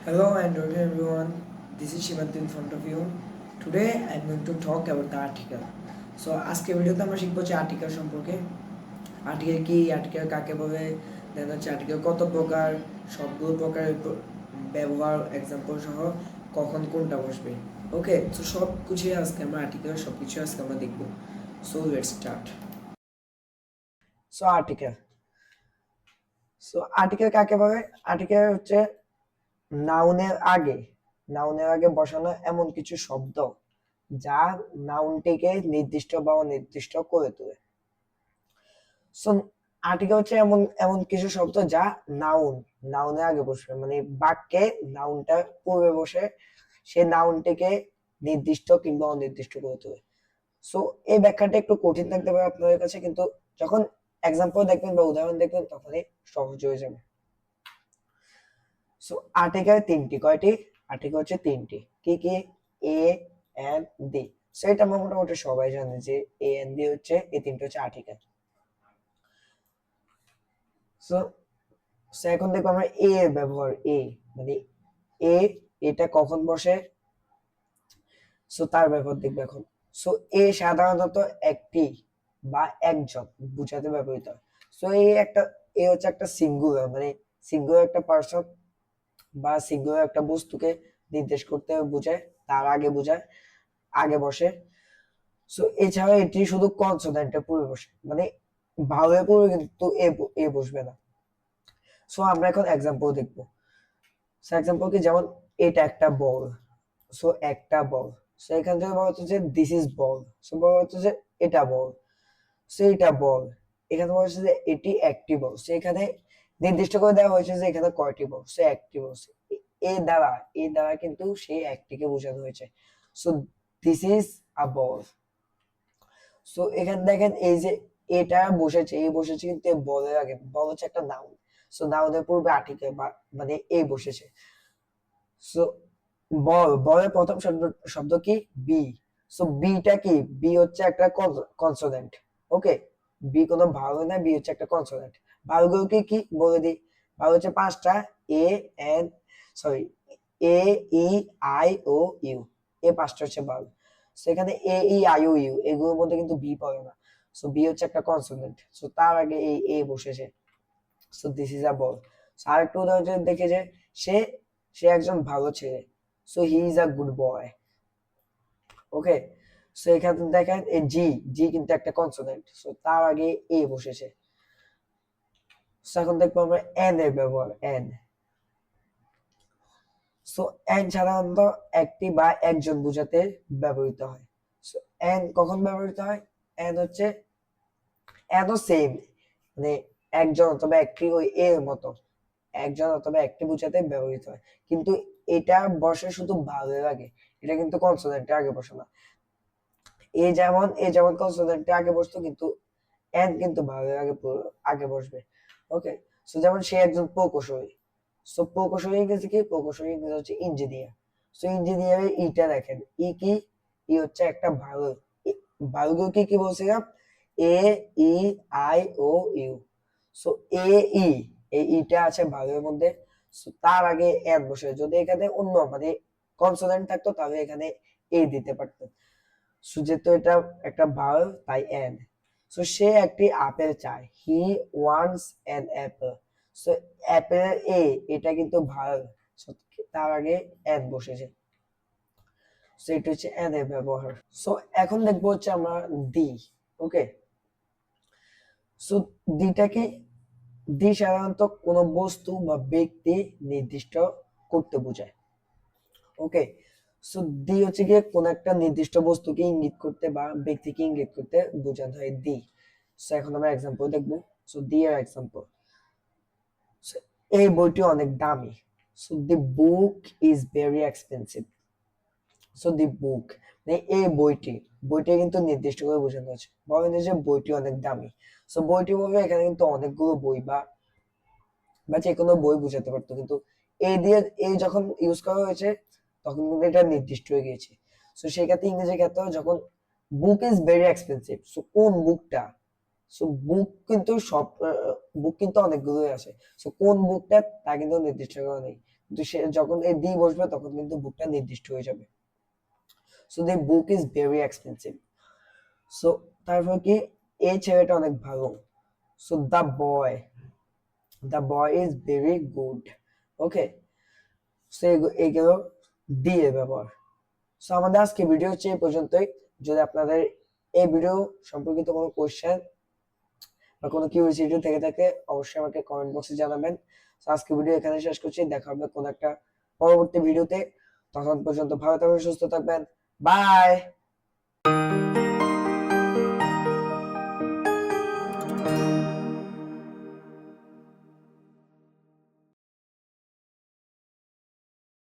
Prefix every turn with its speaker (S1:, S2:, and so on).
S1: Hello and welcome everyone. This is Shivant in front of you. Today I'm going to talk about the article. So আজকে ভিডিওতে আমরা শিখবো যে article সম্পর্কে। Article কি, article কাকে বলে, দেন হচ্ছে আর্টিকেল কত প্রকার, সবগুলো প্রকারের ব্যবহার, এক্সাম্পল সহ কখন কোনটা বসবে। ওকে, তো সব কিছুই আজকে আমরা আর্টিকেল সব কিছু আজকে আমরা দেখবো। So let's start. So article article কাকে বলে? আর্টিকেল হচ্ছে নাউনের আগে বসানো এমন কিছু শব্দ যা নাউনটিকে নির্দিষ্ট বা অনির্দিষ্ট করে তোলে। সো আর্টিকেল হচ্ছে এমন এমন কিছু শব্দ যা নাউনের আগে বসবে, মানে বাক্যে নাউনটা পূর্বে বসে সে নাউনটিকে নির্দিষ্ট কিংবা অনির্দিষ্ট করে তোলে। সো এই ব্যাখ্যাটা একটু কঠিন থাকতে পারে আপনাদের কাছে, কিন্তু যখন এক্সাম্পল দেখবেন বা উদাহরণ দেখবেন তখনই সহজ হয়ে যাবে। সো আর্টিকেল তিনটি, কয়টি আর্টিকেল হচ্ছে? তিনটি। কি কি? এ, এন, ডি। সো এটা আমরা মোটামুটি সবাই জানে যে এ, এন, ডি হচ্ছে এই তিনটে হচ্ছে আর্টিকেল। সো এখন দেখবো আমরা এ এর ব্যবহার। এ মানে এ, এটা কখন বসে, সো তার ব্যবহার দেখবো এখন। সো এ সাধারণত একটি বা একজন বুঝাতে ব্যবহৃত হয়। সো এ হচ্ছে একটা সিঙ্গুলার, মানে সিঙ্গুলার একটা পার্সন বা সিঙ্গুলার একটা বস্তুকে নির্দেশ করতে বোঝায়, তার আগে বোঝায়, আগে বসে। সো এছাড়া এটি শুধু কনসোনেন্টের পূর্বে বসে, মানে ভাওয়ের পূর্বে কিন্তু এ বসবে না। সো আমরা এখন এক্সাম্পল দেখবো। সো এক্সাম্পল কি, যেমন এটা একটা বল। সো একটা বল। সো এখান থেকে বলা হচ্ছে যে দিস ইজ বল। সো বলা হচ্ছে যে এটা বল। সো এটা বল। এখানে বলা হচ্ছে যে এটি একটি বল। সো এখানে নির্দিষ্ট করে দেওয়া হয়েছে যে এখানে কয়টি বল। সো একটি বল। এ দ্বারা কিন্তু সেই একটিকে বোঝানো হয়েছে। So this is a ball. So এখানে দেখেন এই যে এটা বসেছে, এই বসেছে কিন্তু বলের আগে। বল হচ্ছে একটা নাউন। সো নাউনের পূর্বে আর্টিকেল বা মানে এ বসেছে। সো বলের প্রথম শব্দ কি? বি। সো বিটা কি? বি হচ্ছে একটা কনসোনেন্ট। ওকে, বি কোনো ভাওয়েল না, বি হচ্ছে একটা কনসোনেন্ট। ভাওয়েলগুলোকে কি বলে দিই? ভাওয়েল হচ্ছে পাঁচটা। A, N, sorry, A, E, I, O, U. এই পাঁচটা হচ্ছে ভাওয়েল। সো এখানে এ, ই, আই, ও, ইউ এগুলোর মধ্যে কিন্তু বি পড়ে না। সো বি হচ্ছে একটা কনসোনেন্ট। সো তার আগে এই এ বসেছে। সো দিস ইজ আ বল। আরেকটা উদাহরণ যদি দেখে যে সে সে একজন ভালো ছেলে। So he is a good boy. Okay, so এখানে দেখেন এই জি, জি কিন্তু একটা কনসোনেন্ট। সো তার আগে এ বসেছে। সো এখন দেখবো আমরা এন এর ব্যবহার। এন। সো এন সাধারণত একটি বা একজন বোঝাতে ব্যবহৃত হয়। সো এন কখন ব্যবহৃত হয়? এন হচ্ছে এনও সেম, মানে একজন অথবা একটি, ওই এর মতো একজন অথবা একটি বোঝাতে ব্যবহৃত হয়, কিন্তু এটা বসে শুধু ভাওয়ের আগে। এটা কিন্তু কনসোনেন্টের আগে বসে না। এ যেমন কনসোনেন্টের আগে বসতো, কিন্তু এন কিন্তু ভাওয়ের আগে বসবে। ওকে, সো যেমন সে একজন প্রকৌশলী। সো প্রকৌশলী ইংরেজি কি? প্রকৌশলী ইংরেজি হচ্ছে ইঞ্জিনিয়ার। সো ইঞ্জিনিয়ারের ইটা দেখেন, ই কি? ই হচ্ছে একটা ভাওয়েল। ভাওয়েল কি কি বলছিলাম? এ, E, I, O, you. So এ, ই, এই ইটা আছে ভাওয়েলের মধ্যে। সো তার আগে এন বসে। যদি এখানে অন্য মানে কনসোনেন্ট থাকতো তাহলে এখানে এ দিতে পারতেন। সো যেহেতু এটা একটা ভাওয়েল তাই এন। সো সে একটি আপেল চায়। He wants an apple. So apple A, এটা কিন্তু ভাওয়েল। সো তার আগে এন বসেছে। সো এটা হচ্ছে এন এর ব্যবহার। সো এখন দেখবো হচ্ছে আমরা দি। ওকে, সো দিটা কি? দি সাধারণত কোনো বস্তু বা ব্যক্তি নির্দিষ্ট করতে বোঝায়। ওকে, সো দি হচ্ছে গিয়ে কোন একটা নির্দিষ্ট বস্তুকে ইঙ্গিত করতে বা ব্যক্তিকে ইঙ্গিত করতে বোঝানো হয় দি। সো এখন আমরা এক্সাম্পল দেখবো। সো দি এর এক্সাম্পল, এই বইটি অনেক দামি। So the book is very expensive. So the book মানে এই বইটি, বইটি কিন্তু নির্দিষ্ট করে বোঝানো হচ্ছে। বলেন যে বইটি অনেক দামি। সো বইটি বলবে, এখানে কিন্তু অনেকগুলো বই বা বা যে কোনো বই বোঝাতে পারতো, কিন্তু এই দিয়ে এই যখন ইউজ করা হয়েছে তখন কিন্তু এটা নির্দিষ্ট হয়ে গিয়েছে। সো সেই ক্ষেত্রে ইংরেজি ক্ষেত্রে যখন বুক ইজ ভেরি এক্সপেন্সিভ, সো কোন বুকটা? সো বুক কিন্তু অনেকগুলোই আছে। সো কোন বুকটা তা কিন্তু নির্দিষ্ট করা নেই। কিন্তু সে যখন এই দি বসবে তখন কিন্তু বুকটা নির্দিষ্ট হয়ে যাবে। So the book is very expensive. So তারপর কি এই ছেলেটা অনেক ভালো। So the boy is very good. Okay, so এইগুলো দিয়ে ব্যবহার। সো আমাদের আজকে ভিডিও হচ্ছে এই পর্যন্তই। যদি আপনাদের এই ভিডিও সম্পর্কিত কোনো কোয়েশ্চেন বা কোনো কিউরিওসিটি থেকে থাকে অবশ্যই আমাকে কমেন্ট বক্সে জানাবেন। তো আজকে ভিডিও এখানে শেষ করছি, দেখা হবে কোনো একটা পরবর্তী ভিডিওতে। তখন পর্যন্ত ভালো থাকবেন, সুস্থ থাকবেন, বাই।